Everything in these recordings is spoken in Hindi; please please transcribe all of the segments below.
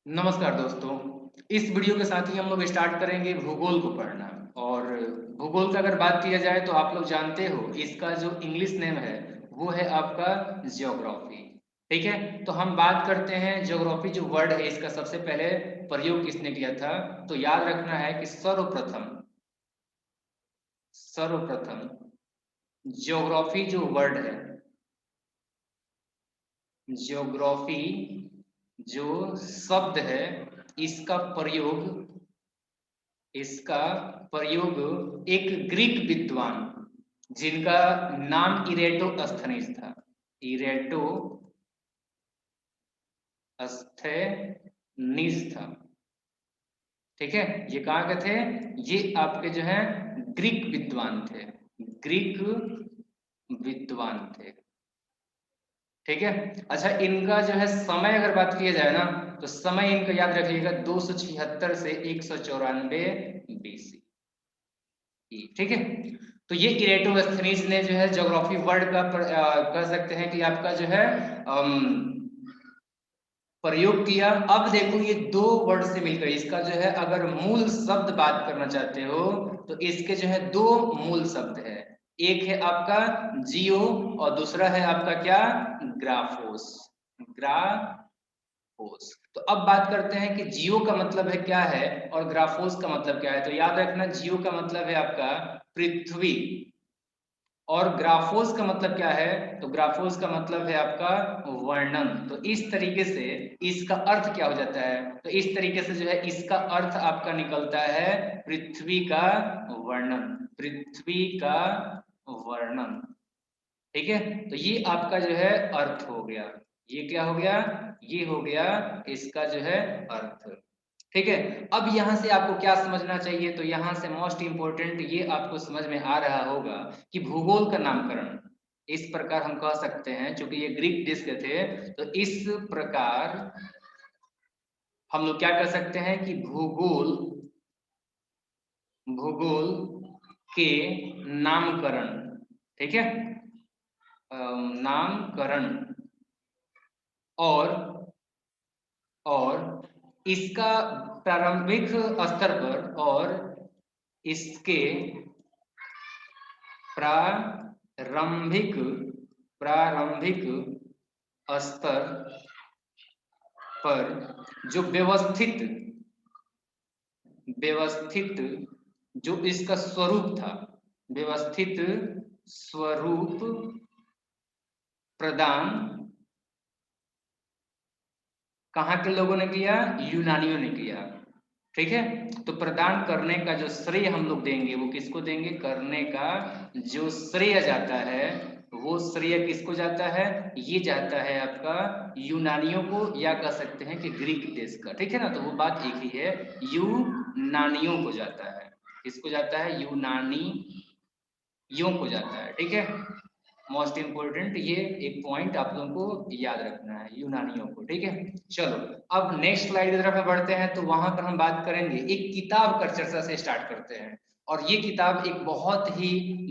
नमस्कार दोस्तों। इस वीडियो के साथ ही हम लोग स्टार्ट करेंगे भूगोल को पढ़ना। और भूगोल का अगर बात किया जाए तो आप लोग जानते हो इसका जो इंग्लिश नेम है वो है आपका ज्योग्राफी। ठीक है, तो हम बात करते हैं ज्योग्राफी जो वर्ड है इसका सबसे पहले प्रयोग किसने किया था। तो याद रखना है कि सर्वप्रथम सर्वप्रथम ज्योग्राफी जो वर्ड है, ज्योग्राफी जो शब्द है इसका प्रयोग इसका प्रयोग एक ग्रीक विद्वान जिनका नाम इरेटोस्थनीज था। इरेटोस्थनीज था। ठीक है, ये कहाँ के थे? ये आपके जो है ग्रीक विद्वान थे। ग्रीक विद्वान थे। ठीक है। अच्छा, इनका जो है समय अगर बात किया जाए ना तो समय इनका याद रखिएगा 276 से 194 BC। ठीक है, तो ये इरेटोस्थनीज ने जो है ज्योग्राफी वर्ड का कह सकते हैं कि आपका जो है प्रयोग किया। अब देखो ये दो वर्ड से मिलकर इसका जो है अगर मूल शब्द बात करना चाहते हो तो इसके जो है दो मूल शब्द है। एक है आपका जियो और दूसरा है आपका क्या? ग्राफोस। ग्राफोस। तो अब बात करते हैं कि जियो का मतलब है क्या है और ग्राफोस का मतलब क्या है। तो याद रखना, जियो का मतलब है आपका पृथ्वी और ग्राफोस का मतलब क्या है? तो ग्राफोस का मतलब है आपका वर्णन। तो इस तरीके से इसका अर्थ क्या हो जाता है? तो इस तरीके से जो है इसका अर्थ आपका निकलता है पृथ्वी का वर्णन। पृथ्वी का वर्णन। ठीक है, तो ये आपका जो है अर्थ हो गया। ये क्या हो गया? ये हो गया इसका जो है अर्थ। ठीक है, अब यहां से आपको क्या समझना चाहिए? तो यहां से मोस्ट इंपोर्टेंट ये आपको समझ में आ रहा होगा कि भूगोल का नामकरण इस प्रकार हम कह सकते हैं, क्योंकि ये ग्रीक देश के थे। तो इस प्रकार हम लोग क्या कर सकते हैं कि भूगोल भूगोल के नामकरण। ठीक है, नामकरण और इसका प्रारंभिक स्तर पर और इसके प्रारंभिक प्रारंभिक स्तर पर जो व्यवस्थित जो इसका स्वरूप था, व्यवस्थित स्वरूप प्रदान कहाँ के लोगों ने किया? यूनानियों ने किया। ठीक है, तो प्रदान करने का जो श्रेय हम लोग देंगे वो किसको देंगे? करने का जो श्रेय जाता है वो श्रेय किसको जाता है? ये जाता है आपका यूनानियों को, या कह सकते हैं कि ग्रीक देश का। ठीक है ना, तो वो बात एक ही है, यूनानियों को जाता है। किसको जाता है? यूनानियों को जाता है। ठीक है, मोस्ट इंपोर्टेंट ये एक पॉइंट आप लोगों को याद रखना है, यूनानियों को। ठीक है, चलो अब नेक्स्ट स्लाइड की तरफ बढ़ते हैं। तो वहां पर हम बात करेंगे, एक किताब का चर्चा से स्टार्ट करते हैं। और ये किताब एक बहुत ही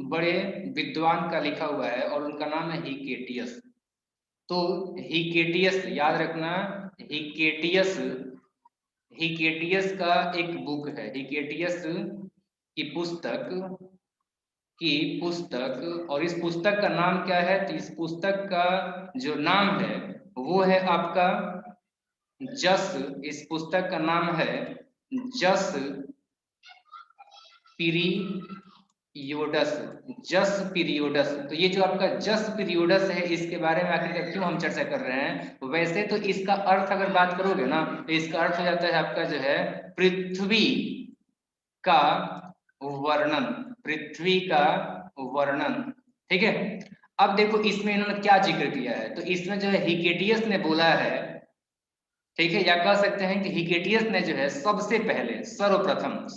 बड़े विद्वान का लिखा हुआ है और उनका नाम है हिकेटियस। तो हिकेटियस याद रखना, हिकेटियस हिकेटियस का एक बुक है। हिकेटियस की पुस्तक और इस पुस्तक का नाम क्या है? तो इस पुस्तक का जो नाम है वो है आपका जस। इस पुस्तक का नाम है जस पीरियोडस। जस पीरियोडस। तो ये जो आपका जस पीरियोडस है इसके बारे में आखिर क्यों हम चर्चा कर रहे हैं? वैसे तो इसका अर्थ अगर बात करोगे ना तो इसका अर्थ हो जाता है आपका जो है पृथ्वी का वर्णन। पृथ्वी का वर्णन। ठीक है, अब देखो इसमें इन्होंने क्या जिक्र किया है। तो इसमें जो है हिकेटियस ने बोला है, ठीक है, या कह सकते हैं कि हिकेटियस ने जो है सबसे पहले सर्वप्रथम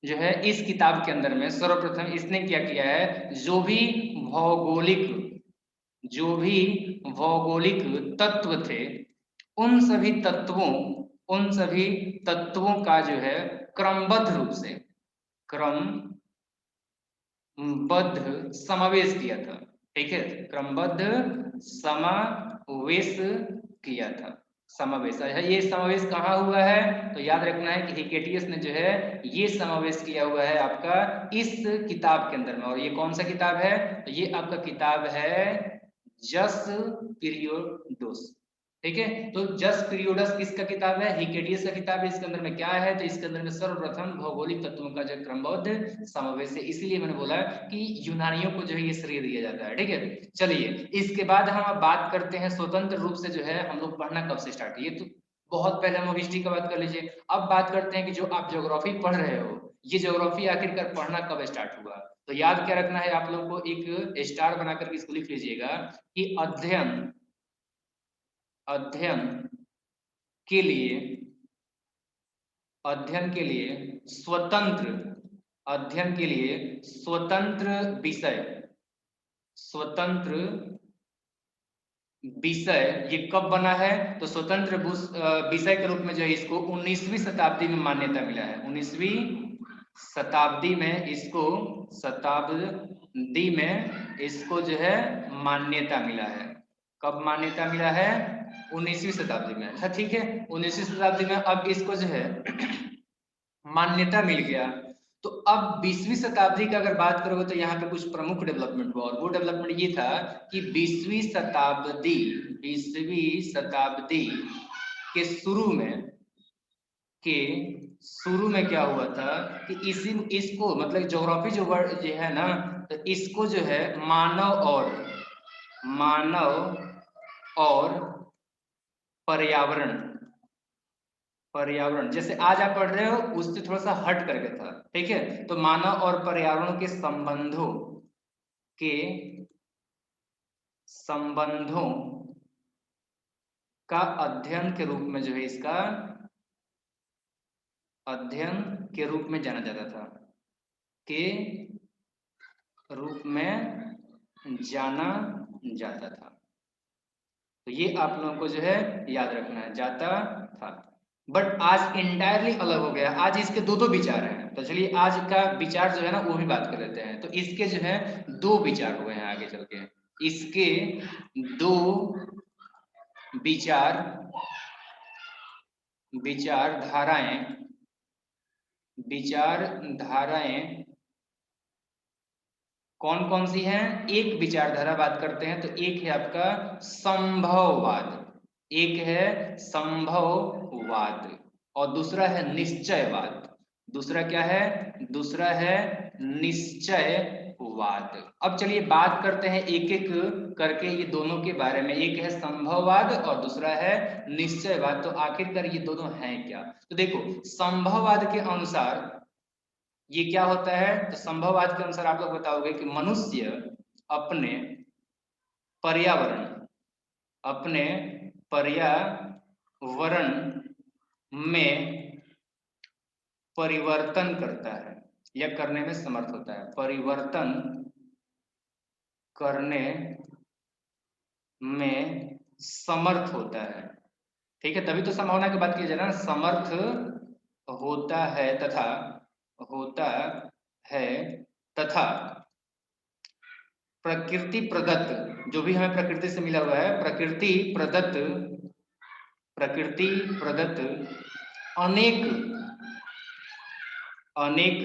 जो है इस किताब के अंदर में सर्वप्रथम इसने क्या किया है? भौगोलिक जो भी भौगोलिक तत्व थे उन सभी तत्वों का जो है क्रमबद्ध रूप से क्रमबद्ध समावेश किया था। ठीक है, क्रमबद्ध समावेश किया था। समावेश है, ये समावेश कहाँ हुआ है? तो याद रखना है कि हिकेटियस ने जो है ये समावेश किया हुआ है आपका इस किताब के अंदर में। और ये कौन सा किताब है? तो ये आपका किताब है जस पीरियोडोस। ठीक है, तो जस पीरियोडस किसका किताब है? हिकेटियस का किताब है। इसके अंदर में क्या है? तो इसके अंदर में सर्वप्रथम भौगोलिक तत्वों का जो क्रमबद्ध समावेश है, इसीलिए मैंने बोला कि यूनानियों को जो है ये श्रेय दिया जाता है। ठीक है, चलिए इसके बाद हम अब बात करते हैं स्वतंत्र रूप से जो है हम लोग पढ़ना कब से स्टार्ट किए। तो बहुत पहले हम हिस्ट्री का बात कर लीजिए। अब बात करते हैं कि जो आप ज्योग्राफी पढ़ रहे हो, ये ज्योग्राफी आखिरकार पढ़ना कब स्टार्ट हुआ। तो याद क्या रखना है आप लोग को, एक स्टार बनाकर इसको लिख लीजिएगा कि अध्ययन अध्ययन के लिए अध्ययन के लिए स्वतंत्र अध्ययन के लिए स्वतंत्र विषय ये कब बना है? तो स्वतंत्र विषय के रूप में जो है इसको 19वीं शताब्दी में मान्यता मिला है। 19वीं शताब्दी में इसको जो है मान्यता मिला है। कब मान्यता मिला है? 19वीं शताब्दी में। अच्छा ठीक है, 19वीं शताब्दी में अब इसको जो है मान्यता मिल गया। तो अब 20वीं शताब्दी का अगर बात करोगे तो यहाँ पे कुछ प्रमुख डेवलपमेंट हुआ, और वो डेवलपमेंट ये था कि 20वीं शताब्दी के शुरू में क्या हुआ था कि इसको मतलब ज्योग्राफी जो वर्ड जो है ना, तो इसको जो है मानव और पर्यावरण जैसे आज आप पढ़ रहे हो उससे थोड़ा सा हट करके था। ठीक है, तो मानव और पर्यावरण के संबंधों का अध्ययन के रूप में जो है इसका अध्ययन के रूप में जाना जाता था। तो ये आप लोगों को जो है याद रखना है, जाता था। बट आज इंटायरली अलग हो गया, आज इसके दो विचार हैं। तो चलिए आज का विचार जो है ना वो भी बात कर लेते हैं। तो इसके जो है दो विचार हुए हैं आगे चल के। इसके दो विचारधाराएं कौन कौन सी हैं? एक विचारधारा बात करते हैं तो एक है आपका संभववाद और दूसरा है निश्चयवाद। दूसरा क्या है? दूसरा है निश्चयवाद। अब चलिए बात करते हैं एक एक करके ये दोनों के बारे में। एक है संभववाद और दूसरा है निश्चयवाद। तो आखिरकार ये दोनों हैं क्या? तो देखो, संभववाद के अनुसार ये क्या होता है? तो संभववाद के अनुसार आप लोग बताओगे कि मनुष्य अपने पर्यावरण में परिवर्तन करता है या करने में समर्थ होता है। परिवर्तन करने में समर्थ होता है। ठीक है, तभी तो संभावना की बात की जाए ना, समर्थ होता है तथा प्रकृति प्रदत्त जो भी हमें प्रकृति से मिला हुआ है, प्रकृति प्रदत्त अनेक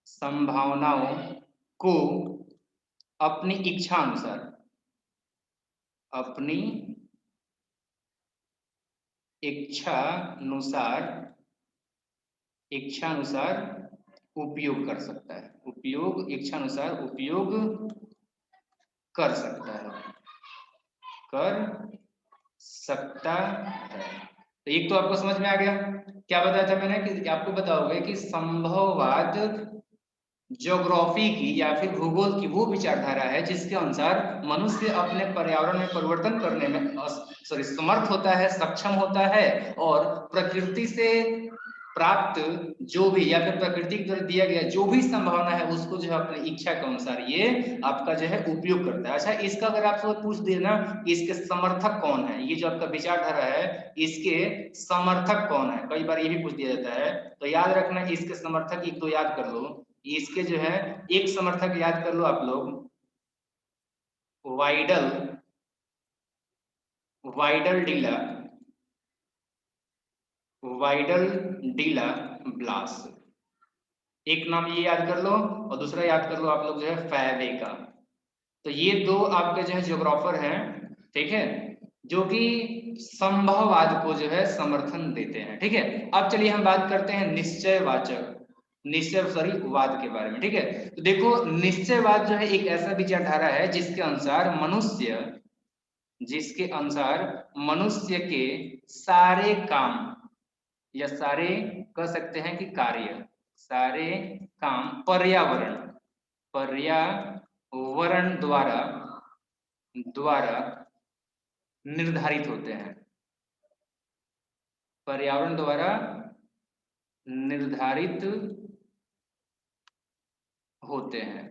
संभावनाओं को अपनी इच्छानुसार उपयोग कर सकता है। इच्छानुसार उपयोग कर सकता है। तो एक तो आपको समझ में आ गया। क्या बताया था मैंने कि आपको बताओगे कि संभववाद ज्योग्राफी की या फिर भूगोल की वो विचारधारा है जिसके अनुसार मनुष्य अपने पर्यावरण में परिवर्तन करने में समर्थ होता है, सक्षम होता है और प्राप्त जो भी या फिर प्रकृति द्वारा दिया गया जो भी संभावना है उसको जो है अपनी इच्छा के अनुसार ये आपका जो है उपयोग करता है। अच्छा, इसका अगर आपसे पूछ दिए ना इसके समर्थक कौन है, ये जो आपका विचारधारा है इसके समर्थक कौन है, कई बार ये भी पूछ दिया जाता है, तो याद रखना इसके समर्थक एक दो याद कर लो। इसके जो है एक समर्थक याद कर लो आप लोग, वाइडल, वाइडल डीला, वाइडल डीला ब्लास, एक नाम ये याद कर लो और दूसरा याद कर लो आप लोग जो है फैवे का। तो ये दो आपके जो है ज्योग्राफर हैं, ठीक है, जो कि संभववाद को जो है समर्थन देते हैं। ठीक है, अब चलिए हम बात करते हैं निश्चयवाचक, निश्चय सॉरी वाद के बारे में। ठीक है, तो देखो निश्चयवाद जो है एक ऐसा विचारधारा है जिसके अनुसार मनुष्य, जिसके अनुसार मनुष्य के सारे काम या सारे कह सकते हैं कि कार्य, सारे काम पर्यावरण, पर्यावरण द्वारा द्वारा निर्धारित होते हैं, पर्यावरण द्वारा निर्धारित होते हैं।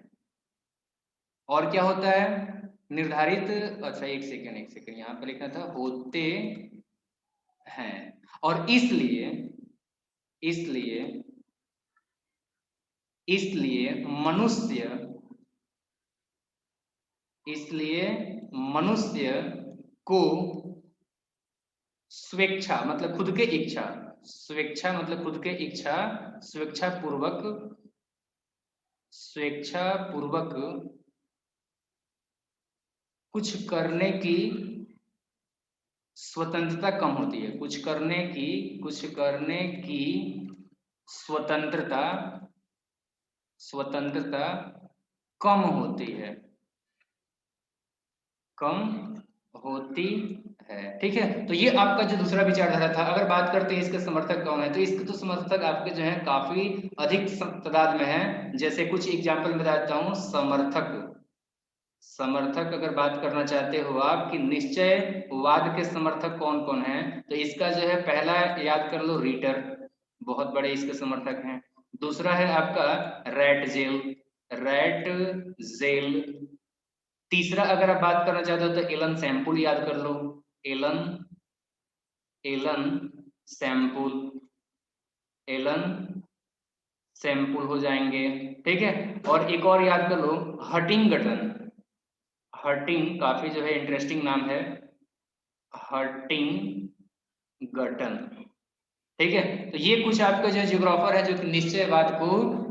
और क्या होता है निर्धारित, अच्छा एक सेकंड यहां पर लिखना था होते हैं। और इसलिए इसलिए इसलिए मनुष्य, इसलिए मनुष्य को स्वेच्छा मतलब खुद के इच्छा, स्वेच्छा मतलब खुद के इच्छा, स्वेच्छा पूर्वक, स्वेच्छा पूर्वक कुछ करने की स्वतंत्रता कम होती है, कुछ करने की स्वतंत्रता, स्वतंत्रता कम होती है, कम होती है। ठीक है, तो ये आपका जो दूसरा विचारधारा था। अगर बात करते हैं इसके समर्थक कौन है, तो इसके तो समर्थक आपके जो है काफी अधिक तादाद में है। जैसे कुछ एग्जाम्पल में बताता हूँ। समर्थक, समर्थक अगर बात करना चाहते हो आप कि निश्चयवाद के समर्थक कौन कौन है, तो इसका जो है पहला याद कर लो रीटर, बहुत बड़े इसके समर्थक हैं। दूसरा है आपका रैट जेल, रैट जेल। तीसरा अगर आप बात करना चाहते हो तो एलन सैम्पुल याद कर लो, Allen, Allen sample, Allen sample हो जाएंगे। ठीक है, और एक और याद कर लो हटिंगटन, हर्टिंग काफी जो है इंटरेस्टिंग नाम है, हर्टिंगटन। ठीक है, तो ये कुछ आपके जो जियोग्राफर है जो कि निश्चयवाद को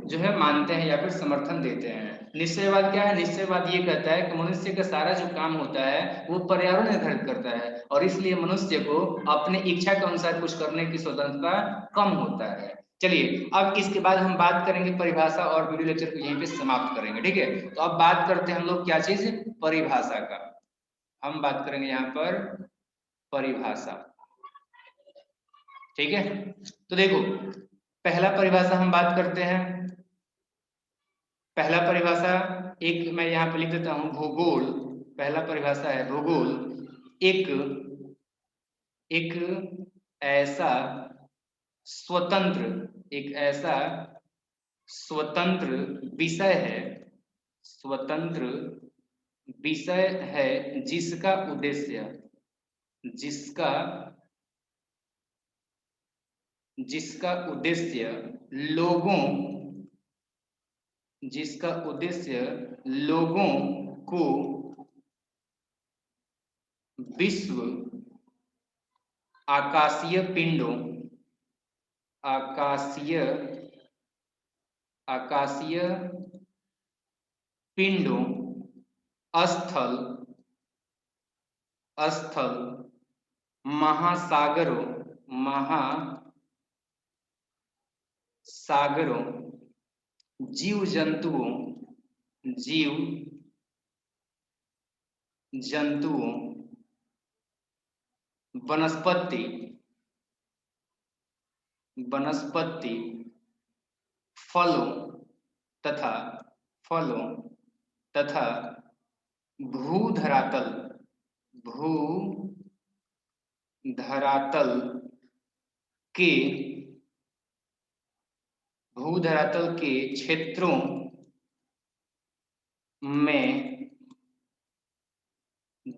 जो है मानते हैं या फिर समर्थन देते हैं। निश्चयवाद क्या है, निश्चयवाद ये कहता है कि मनुष्य का सारा जो काम होता है वो पर्यावरण निर्धारित करता है और इसलिए मनुष्य को अपने इच्छा के अनुसार कुछ करने की स्वतंत्रता कम होता है। चलिए अब इसके बाद हम बात करेंगे परिभाषा और वीडियो लेक्चर को यहीं पे समाप्त करेंगे। ठीक है, तो अब बात करते हैं हम लोग क्या चीज, परिभाषा का। हम बात करेंगे यहाँ पर परिभाषा। ठीक है, तो देखो पहला परिभाषा हम बात करते हैं। पहला परिभाषा एक मैं यहाँ पे लिख देता हूँ, भूगोल। पहला परिभाषा है भूगोल, एक एक ऐसा स्वतंत्र, एक ऐसा स्वतंत्र विषय है, स्वतंत्र विषय है जिसका उद्देश्य, जिसका जिसका उद्देश्य लोगों, जिसका उद्देश्य लोगों को विश्व आकाशीय पिंडों, आकाशीय आकाशीय पिंडों, स्थल स्थल, महासागरों, महासागरों, जीव जंतुओं, जीव जंतुओं, वनस्पति, वनस्पति, फलों तथा फलों तथा भूधरातल, भूधरातल के भूधरातल के क्षेत्रों में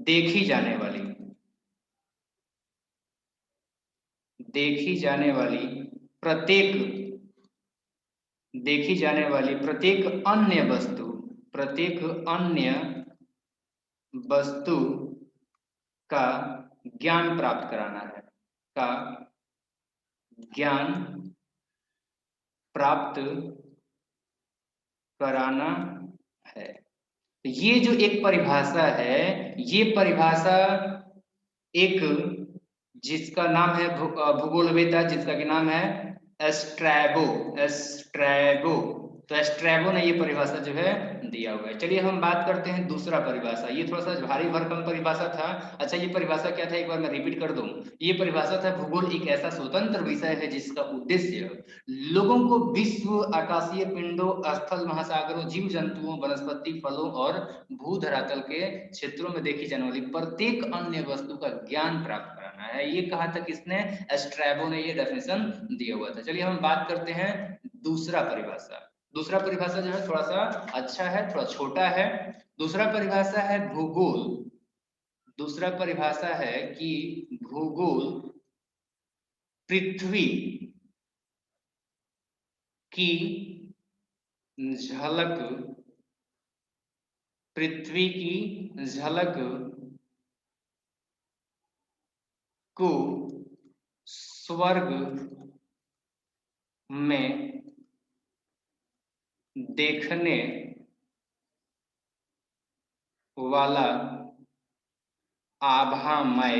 देखी जाने वाली प्रत्येक देखी जाने वाली प्रत्येक अन्य वस्तु का ज्ञान प्राप्त कराना है, का ज्ञान प्राप्त कराना है। ये जो एक परिभाषा है, ये परिभाषा एक जिसका नाम है भूगोलवेत्ता, जिसका कि नाम है एस्ट्रैबो। तो एस्ट्रैबो ने ये परिभाषा जो है दिया हुआ है। चलिए हम बात करते हैं दूसरा परिभाषा। ये थोड़ा सा भारी भरकम परिभाषा था। अच्छा, ये परिभाषा क्या था, एक बार मैं रिपीट कर दूं। ये परिभाषा था, भूगोल एक ऐसा स्वतंत्र विषय है जिसका उद्देश्य लोगों को विश्व, आकाशीय पिंडों, स्थल महासागरों, जीव जंतुओं, वनस्पति, फलों और भू धरातल के क्षेत्रों में देखी जाने वाली प्रत्येक अन्य वस्तु का ज्ञान प्राप्त कराना है। ये कहा था किसने? एस्ट्रैबो ने ये डेफिनेशन दिया हुआ था। चलिए हम बात करते हैं दूसरा परिभाषा। दूसरा परिभाषा जो है थोड़ा सा अच्छा है, थोड़ा छोटा है। दूसरा परिभाषा है भूगोल। दूसरा परिभाषा है कि भूगोल पृथ्वी की झलक, पृथ्वी की झलक को स्वर्ग में देखने वाला आभामय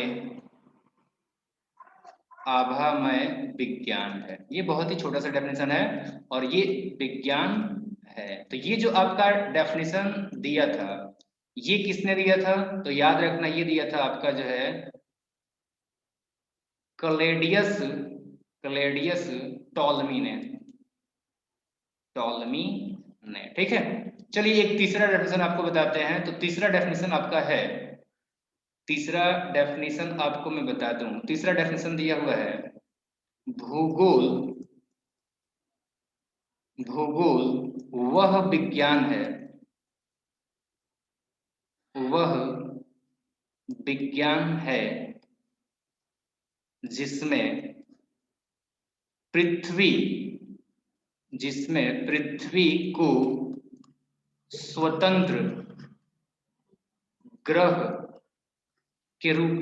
विज्ञान है। ये बहुत ही छोटा सा डेफिनेशन है और ये विज्ञान है। तो ये जो आपका डेफिनेशन दिया था, ये किसने दिया था? तो याद रखना, ये दिया था आपका जो है क्लेडियस टॉलमी ने। ठीक है, चलिए एक तीसरा डेफिनेशन आपको बताते हैं। तो तीसरा डेफिनेशन आपका है, तीसरा डेफिनेशन आपको मैं बता दूं। तीसरा डेफिनेशन दिया हुआ है, भूगोल भूगोल वह विज्ञान है, वह विज्ञान है जिसमें पृथ्वी को स्वतंत्र ग्रह के रूप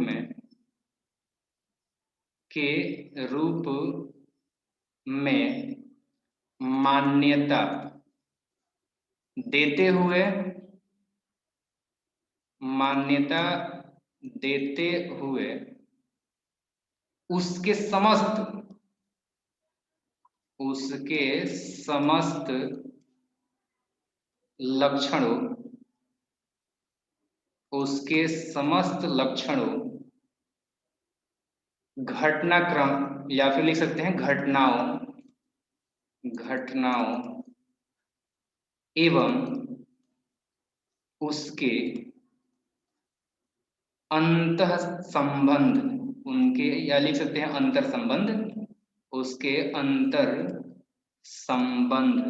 में मान्यता देते हुए उसके समस्त लक्षणों घटनाक्रम, या फिर लिख सकते हैं घटनाओं एवं उसके अंतः संबंध, उनके, या लिख सकते हैं अंतर संबंध, उसके अंतर संबंध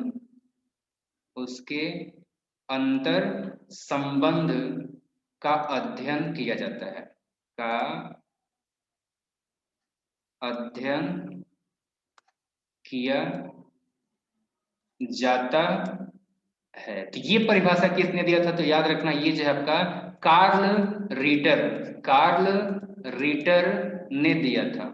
का अध्ययन किया जाता है, तो ये परिभाषा किसने दिया था? तो याद रखना, ये जो है आपका कार्ल रीटर ने दिया था।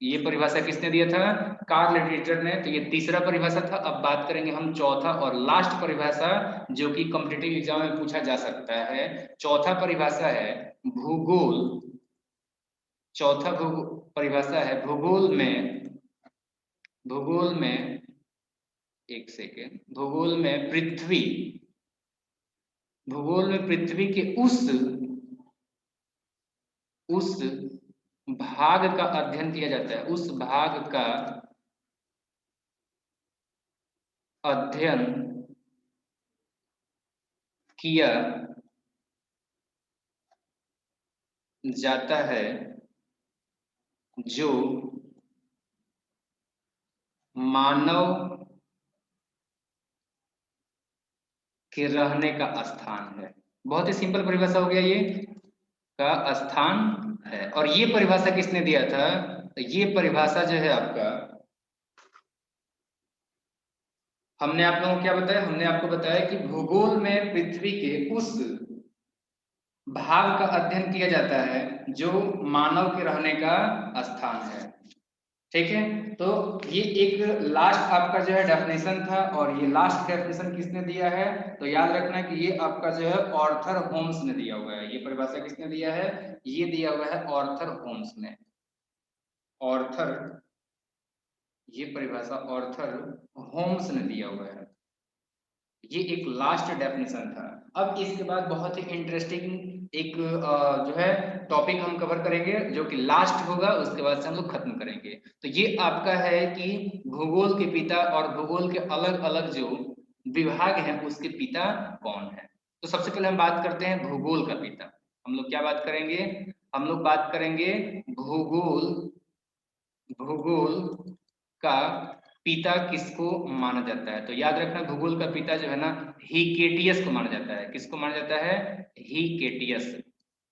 ये परिभाषा किसने दिया था? कार्ल रीटर ने। तो ये तीसरा परिभाषा था। अब बात करेंगे हम चौथा और लास्ट परिभाषा, जो कि कॉम्पिटिटिव एग्जाम में पूछा जा सकता है। चौथा परिभाषा है भूगोल। परिभाषा है भूगोल में एक सेकेंड, भूगोल में पृथ्वी के उस भाग का अध्ययन किया जाता है, उस भाग का अध्ययन किया जाता है जो मानव के रहने का स्थान है। बहुत ही सिंपल परिभाषा हो गया ये, का स्थान है। और ये परिभाषा किसने दिया था? तो ये परिभाषा जो है आपका, हमने आप लोगों को क्या बताया? हमने आपको बताया कि भूगोल में पृथ्वी के उस भाग का अध्ययन किया जाता है जो मानव के रहने का स्थान है। ठीक है, तो ये एक लास्ट आपका जो है डेफिनेशन था, और ये लास्ट डेफिनेशन किसने दिया है? तो याद रखना कि ये आपका जो है ऑर्थर होम्स ने दिया हुआ है। ये परिभाषा किसने दिया है? ये दिया हुआ है ऑर्थर होम्स ने। ऑर्थर, ये परिभाषा ऑर्थर होम्स ने दिया हुआ है। ये एक लास्ट डेफिनेशन था। अब इसके बाद बहुत ही इंटरेस्टिंग एक जो है टॉपिक हम कवर करेंगे, जो कि लास्ट होगा, उसके बाद से हम लोग खत्म करेंगे। तो ये आपका है कि भूगोल के पिता और भूगोल के अलग अलग जो विभाग हैं उसके पिता कौन है। तो सबसे पहले हम बात करते हैं भूगोल का पिता। हम लोग क्या बात करेंगे? हम लोग बात करेंगे भूगोल, भूगोल का पिता किसको माना जाता है? तो याद रखना भूगोल का पिता जो है ना, हिकेटियस को माना जाता है। किसको माना जाता है? हिकेटियस,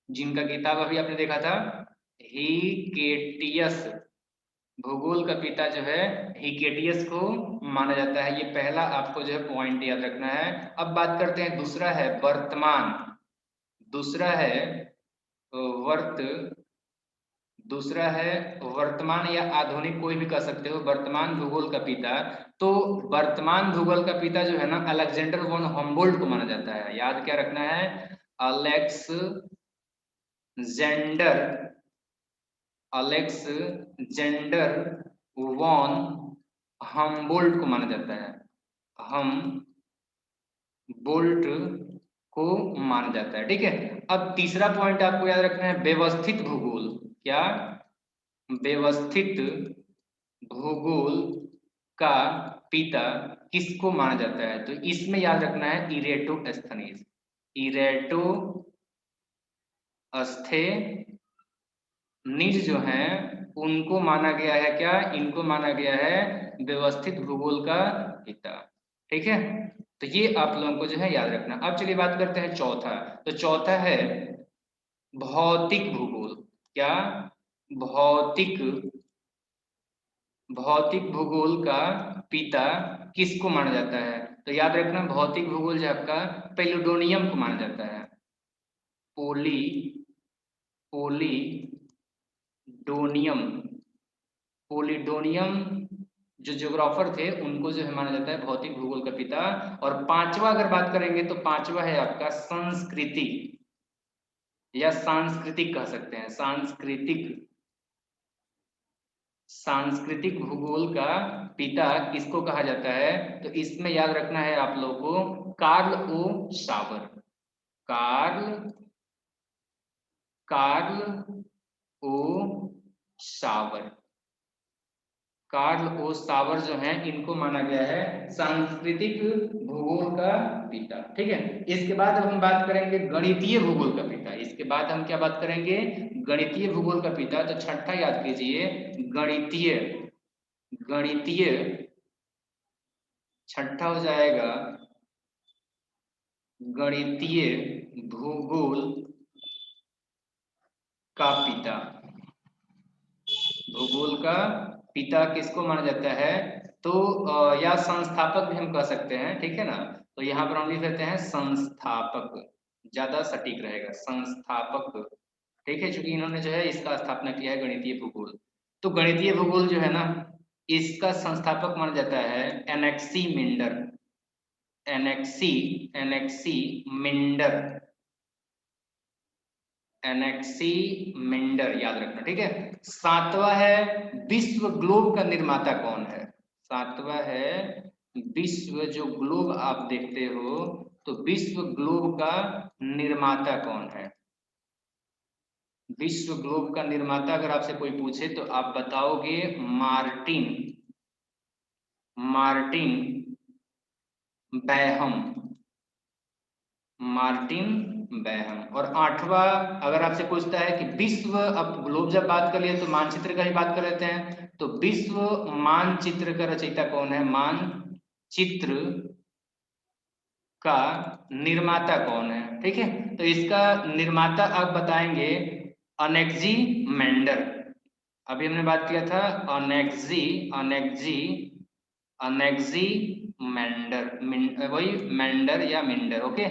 जिनका किताब अभी आपने देखा था, हिकेटियस। भूगोल का पिता जो है हिकेटियस को माना जाता है। ये पहला आपको जो है पॉइंट याद रखना है। अब बात करते हैं, दूसरा है वर्तमान, दूसरा है वर्त, दूसरा है वर्तमान या आधुनिक, कोई भी कह सकते हो, वर्तमान भूगोल का पिता। तो वर्तमान भूगोल का पिता जो है ना, अलेक्जेंडर वॉन हम्बोल्ट को माना जाता है। याद क्या रखना है? अलेक्जेंडर, अलेक्जेंडर वॉन हम्बोल्ट को माना जाता है। हम बोल्ट को माना जाता है। ठीक है, अब तीसरा पॉइंट आपको याद रखना है व्यवस्थित भूगोल। क्या? व्यवस्थित भूगोल का पिता किसको माना जाता है? तो इसमें याद रखना है इरेटोस्थनीज, इरेटोस्थेनीज जो हैं उनको माना गया है क्या? इनको माना गया है व्यवस्थित भूगोल का पिता। ठीक है, तो ये आप लोगों को जो है याद रखना। अब चलिए बात करते हैं चौथा। तो चौथा है भौतिक भूगोल। क्या? भौतिक, भौतिक भूगोल का पिता किसको माना जाता है? तो याद रखना भौतिक भूगोल जो आपका पेलिडोनियम को माना जाता है। पोली, पोलिडोनियम, पोलिडोनियम जो ज्योग्राफर थे उनको जो है माना जाता है भौतिक भूगोल का पिता। और पांचवा अगर बात करेंगे तो पांचवा है आपका संस्कृति या सांस्कृतिक कह सकते हैं, सांस्कृतिक, सांस्कृतिक भूगोल का पिता किसको कहा जाता है? तो इसमें याद रखना है आप लोगों को कार्ल ओ सावर, कार्ल, कार्ल ओ सावर, कार्ल ओ सावर जो हैं इनको माना गया है सांस्कृतिक भूगोल का पिता। ठीक है, इसके बाद अब हम बात करेंगे गणितीय भूगोल का पिता। इसके बाद हम क्या बात करेंगे? गणितीय भूगोल का पिता। तो छठा याद कीजिए गणितीय, गणितीय, छठा हो जाएगा गणितीय भूगोल का पिता। भूगोल का पिता किसको माना जाता है? तो या संस्थापक भी हम कह सकते हैं। ठीक है ना, तो यहाँ पर हम लिख लेते हैं संस्थापक, ज्यादा सटीक रहेगा, संस्थापक। ठीक है, चूंकि इन्होंने जो है इसका स्थापना किया है गणितीय भूगोल। तो गणितीय भूगोल जो है ना, इसका संस्थापक माना जाता है एनेक्सी मिंडर, एनेक्सी, एनेक्सी मिंडर, एनेक्सी मिंडर, याद रखना। ठीक है, सातवां है विश्व ग्लोब का निर्माता कौन है? सातवां है विश्व, जो ग्लोब आप देखते हो, तो विश्व ग्लोब का निर्माता कौन है? विश्व ग्लोब का निर्माता अगर आपसे कोई पूछे तो आप बताओगे मार्टिन, मार्टिन बैहम, मार्टिन बैहम। और आठवां अगर आपसे पूछता है कि विश्व, अब ग्लोब जब बात कर लिए तो मानचित्र का ही बात कर लेते हैं, तो विश्व मानचित्र का रचयिता कौन है? मानचित्र का निर्माता कौन है, ठीक है। तो इसका निर्माता आप बताएंगे अनेक्सीमेंडर। अभी हमने बात किया था अनेक्सीमेंडर, वही मेंडर या मिंडर, ओके।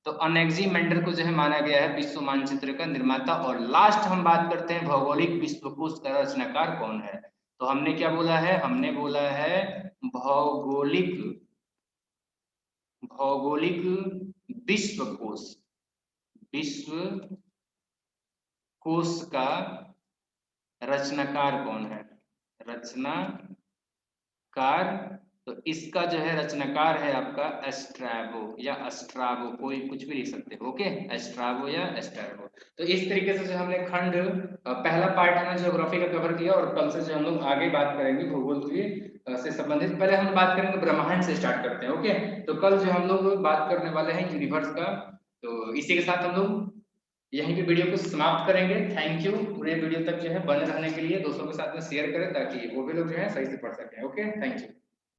तो अनेक्सीमेंडर को जो है माना गया है विश्व मानचित्र का निर्माता। और लास्ट हम बात करते हैं भौगोलिक विश्वकोश का रचनाकार कौन है। तो हमने क्या बोला है, हमने बोला है भौगोलिक विश्वकोश, विश्वकोश का रचनाकार कौन है, रचनाकार। तो इसका जो है रचनाकार है आपका एस्ट्रैबो या एस्ट्राबो, कोई कुछ भी लिख सकते हो, ओके, एस्ट्राबो या एस्ट्रैबो। तो इस तरीके से जो हमने खंड पहला पार्ट है ना ज्योग्राफी का कवर किया, और कल से जो हम लोग आगे बात करेंगे भूगोल की से संबंधित। पहले हम बात करेंगे ब्रह्मांड से स्टार्ट करते हैं, ओके। तो कल जो हम लोग बात करने वाले हैं यूनिवर्स का। तो इसी के साथ हम लोग यहीं पे वीडियो को समाप्त करेंगे। थैंक यू, पूरे वीडियो तक जो है बने रहने के लिए। दोस्तों के साथ में शेयर करें ताकि वो भी लोग जो है सही से पढ़ सकें, ओके। Thank you.